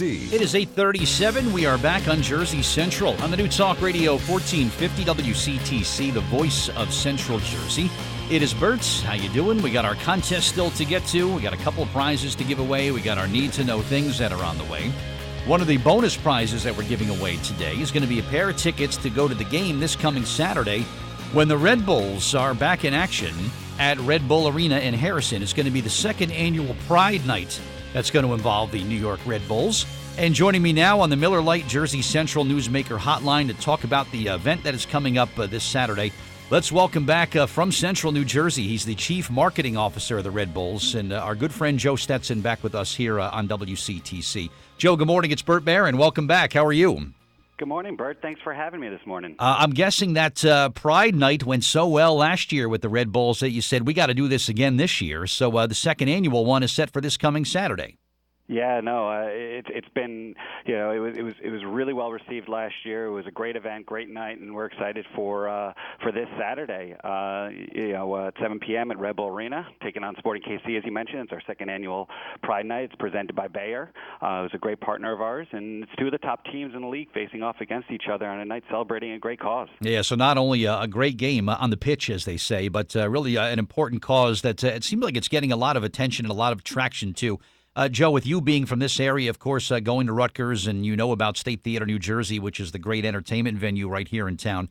It is 8:37. We are back on Jersey Central on the new Talk Radio 1450 WCTC, the voice of Central Jersey. It is Bert. How you doing? We got our contest still to get to. We got a couple of prizes to give away. We got our need-to-know things that are on the way. One of the bonus prizes that we're giving away today is going to be a pair of tickets to go to the game this coming Saturday when the Red Bulls are back in action at Red Bull Arena in Harrison. It's going to be the second annual Pride Night. That's going to involve the New York Red Bulls. And joining me now on the Miller Lite Jersey Central Newsmaker Hotline to talk about the event that is coming up this Saturday, let's welcome back from Central New Jersey. He's the Chief Marketing Officer of the Red Bulls, and our good friend Joe Stetson back with us here on WCTC. Joe, good morning. It's Bert Baer, and welcome back. How are you? Good morning, Bert. Thanks for having me this morning. I'm guessing that Pride Night went so well last year with the Red Bulls that you said, we got to do this again this year. So the second annual one is set for this coming Saturday. Yeah, no, it's been, it was really well received last year. It was a great event, great night, and we're excited for this Saturday. At 7 p.m. at Red Bull Arena, taking on Sporting KC, as you mentioned. It's our second annual Pride Night. It's presented by Bayer. It was a great partner of ours, and it's two of the top teams in the league facing off against each other on a night celebrating a great cause. Yeah, so not only a great game on the pitch, as they say, but really an important cause that it seems like it's getting a lot of attention and a lot of traction too. Joe, with you being from this area, of course, going to Rutgers, and you know about State Theater, New Jersey, which is the great entertainment venue right here in town.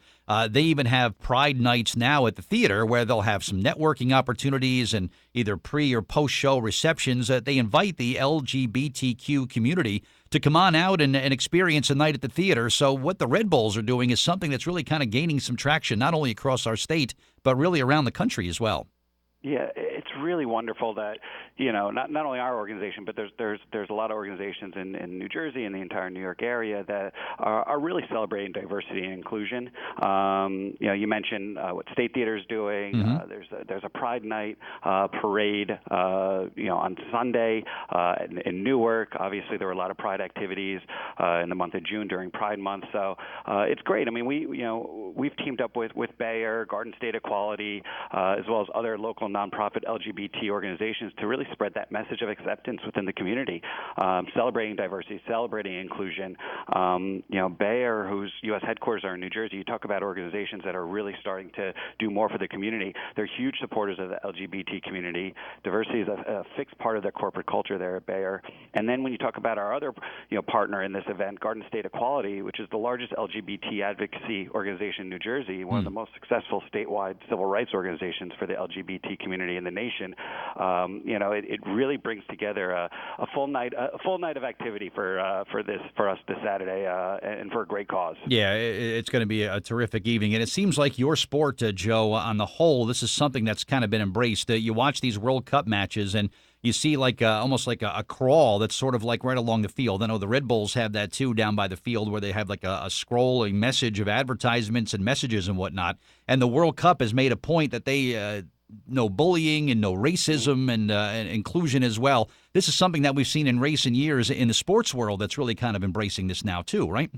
They even have Pride Nights now at the theater where they'll have some networking opportunities and either pre- or post-show receptions. They invite the LGBTQ community to come on out and experience a night at the theater. So what the Red Bulls are doing is something that's really kind of gaining some traction, not only across our state, but really around the country as well. Yeah, it's really wonderful that, not only our organization, but there's a lot of organizations in New Jersey and the entire New York area that are really celebrating diversity and inclusion. You mentioned what State Theater is doing. Mm-hmm. There's a Pride Night parade, on Sunday in Newark. Obviously, there were a lot of Pride activities in the month of June during Pride Month. So it's great. I mean, we've teamed up with Bayer, Garden State Equality, as well as other local nonprofit LGBT organizations to really spread that message of acceptance within the community, celebrating diversity, celebrating inclusion. Bayer, whose U.S. headquarters are in New Jersey, you talk about organizations that are really starting to do more for the community. They're huge supporters of the LGBT community. Diversity is a fixed part of their corporate culture there at Bayer. And then when you talk about our other partner in this event, Garden State Equality, which is the largest LGBT advocacy organization in New Jersey, one of the most successful statewide civil rights organizations for the LGBT community in the nation. It really brings together a full night of activity for us this Saturday, and for a great cause. Yeah, it's going to be a terrific evening, and it seems like your sport, Joe, on the whole, this is something that's kind of been embraced. You watch these World Cup matches, and you see almost like a crawl that's sort of like right along the field. I know the Red Bulls have that too down by the field where they have like a scrolling message of advertisements and messages and whatnot. And the World Cup has made a point that they no bullying and no racism and inclusion as well. This is something that we've seen in recent years in the sports world that's really kind of embracing this now too, right?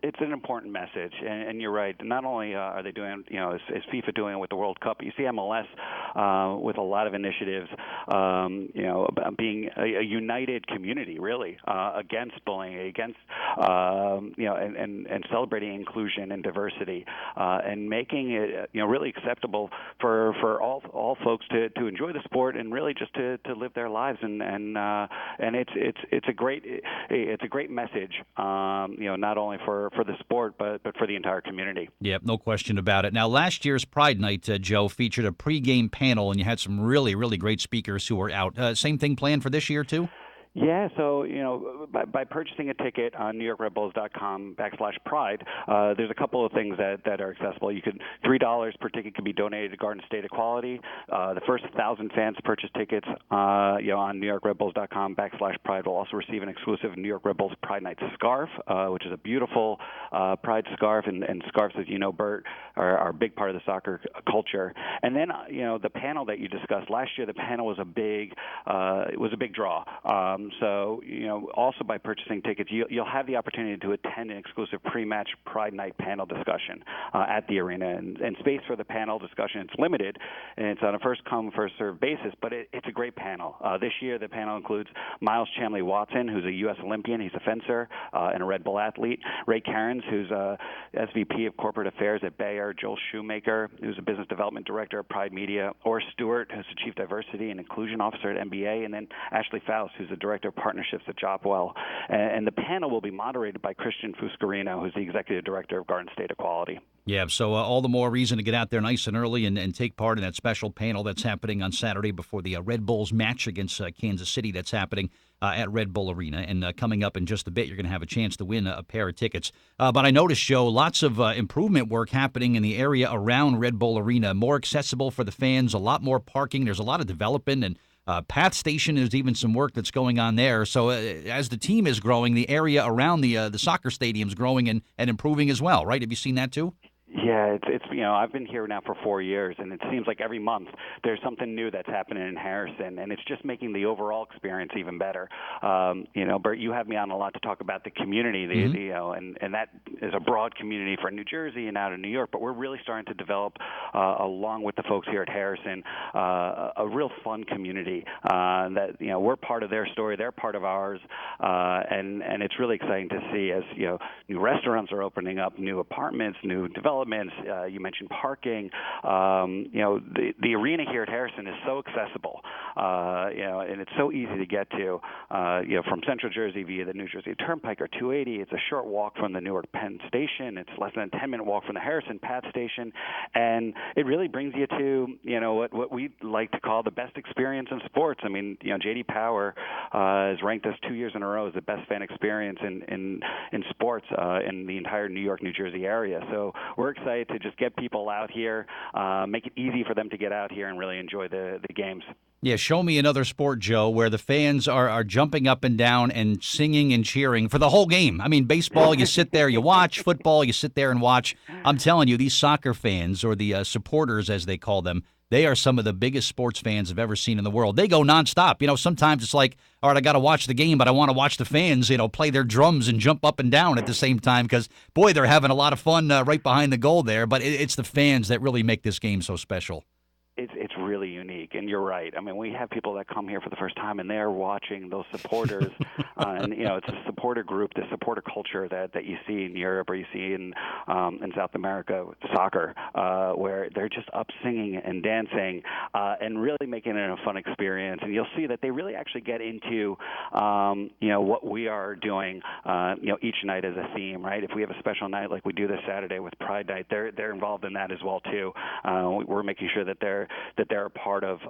It's an important message, and you're right. Not only are they doing, is FIFA doing it with the World Cup, but you see MLS with a lot of initiatives, being a united community, really, against bullying, against, and celebrating inclusion and diversity, and making it, really acceptable for all folks to enjoy the sport and really just to live their lives, and it's a great message, not only for the sport, but for the entire community. Yep, no question about it. Now, last year's Pride Night, Joe, featured a pregame panel, and you had some really, really great speakers who were out. Same thing planned for this year, too? Yeah, so, by purchasing a ticket on NewYorkRedBulls.com/Pride, there's a couple of things that are accessible. $3 per ticket can be donated to Garden State Equality. The first 1,000 fans to purchase tickets, on NewYorkRedBulls.com/Pride will also receive an exclusive New York Red Bulls Pride Night scarf, which is a beautiful Pride scarf, and scarves, as you know, Bert, are a big part of the soccer culture. And then, the panel that you discussed last year, the panel was a big draw. So, also by purchasing tickets, you'll have the opportunity to attend an exclusive pre-match Pride Night panel discussion at the arena. And space for the panel discussion, it's limited, and it's on a first-come, first-served basis, but it's a great panel. This year, the panel includes Miles Chamley-Watson, who's a U.S. Olympian. He's a fencer and a Red Bull athlete. Ray Cairns, who's SVP of Corporate Affairs at Bayer. Joel Shoemaker, who's a Business Development Director at Pride Media. Or Stewart, who's the Chief Diversity and Inclusion Officer at MBA. And then Ashley Faust, who's the Director of Partnerships at Jopwell. And the panel will be moderated by Christian Fuscarino, who's the Executive Director of Garden State Equality. Yeah, so all the more reason to get out there nice and early and take part in that special panel that's happening on Saturday before the Red Bulls match against Kansas City that's happening at Red Bull Arena. And coming up in just a bit, you're going to have a chance to win a pair of tickets. But I noticed, Joe, lots of improvement work happening in the area around Red Bull Arena. More accessible for the fans, a lot more parking. There's a lot of development, and Path Station, there's even some work that's going on there. So as the team is growing, the area around the soccer stadium is growing and improving as well, right? Have you seen that too? Yeah, it's I've been here now for 4 years, and it seems like every month there's something new that's happening in Harrison, and it's just making the overall experience even better. Bert, you have me on a lot to talk about the community, and that is a broad community for New Jersey and out of New York, but we're really starting to develop, along with the folks here at Harrison, a real fun community that we're part of their story, they're part of ours, and it's really exciting to see as new restaurants are opening up, new apartments, new developments. You mentioned parking. The arena here at Harrison is so accessible, and it's so easy to get to. From Central Jersey via the New Jersey Turnpike or 280. It's a short walk from the Newark Penn Station. It's less than a 10-minute walk from the Harrison Path Station, and it really brings you to what we like to call the best experience in sports. I mean, J.D. Power has ranked us 2 years in a row as the best fan experience in sports in the entire New York, New Jersey area. So we're excited to just get people out here, make it easy for them to get out here and really enjoy the games. Yeah, show me another sport, Joe, where the fans are jumping up and down and singing and cheering for the whole game. I mean, baseball, you sit there, you watch. Football, you sit there and watch. I'm telling you, these soccer fans, or the supporters as they call them, they are some of the biggest sports fans I've ever seen in the world. They go nonstop. Sometimes it's like, all right, I got to watch the game, but I want to watch the fans, play their drums and jump up and down at the same time because, boy, they're having a lot of fun right behind the goal there. But it's the fans that really make this game so special. It's really unique, and you're right. I mean, we have people that come here for the first time, and they're watching those supporters, and it's a supporter group, the supporter culture that you see in Europe or you see in South America with soccer, where they're just up singing and dancing and really making it a fun experience. And you'll see that they really actually get into what we are doing, each night as a theme, right? If we have a special night like we do this Saturday with Pride Night, they're involved in that as well too. We're making sure that they're a part of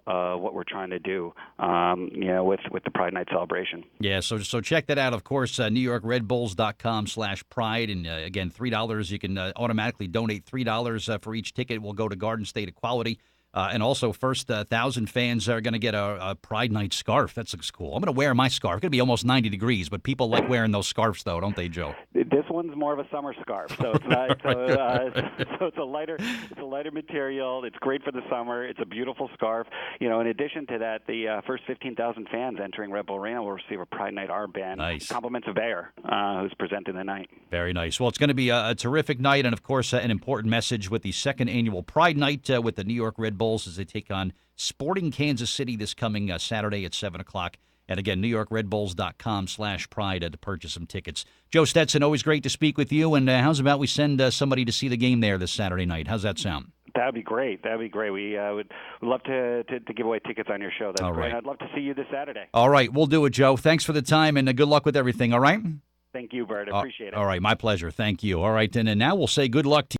what we're trying to do, with the Pride Night celebration. Yeah, so check that out. Of course, NewYorkRedBulls.com/Pride, and again, $3. You can automatically donate $3 for each ticket. Will go to Garden State Equality. And also, first 1,000 fans are going to get a Pride Night scarf. That looks cool. I'm going to wear my scarf. It's going to be almost 90 degrees, but people like wearing those scarves, though, don't they, Joe? This one's more of a summer scarf, so it's not. So it's a lighter material. It's great for the summer. It's a beautiful scarf. In addition to that, the first 15,000 fans entering Red Bull Arena will receive a Pride Night armband. Nice. Compliments of Bayer, who's presenting the night. Very nice. Well, it's going to be a terrific night, and of course, an important message with the second annual Pride Night with the New York Red Bulls as they take on Sporting Kansas City this coming Saturday at 7 o'clock. And again, NewYorkRedBulls.com/Pride to purchase some tickets. Joe Stetson, always great to speak with you. And how's about we send somebody to see the game there this Saturday night? How's that sound? That'd be great. We would love to give away tickets on your show. That's great. I'd love to see you this Saturday. All right, we'll do it, Joe. Thanks for the time, and good luck with everything, all right? Thank you, Bert. I appreciate it. All right, my pleasure. Thank you. All right, and now we'll say good luck to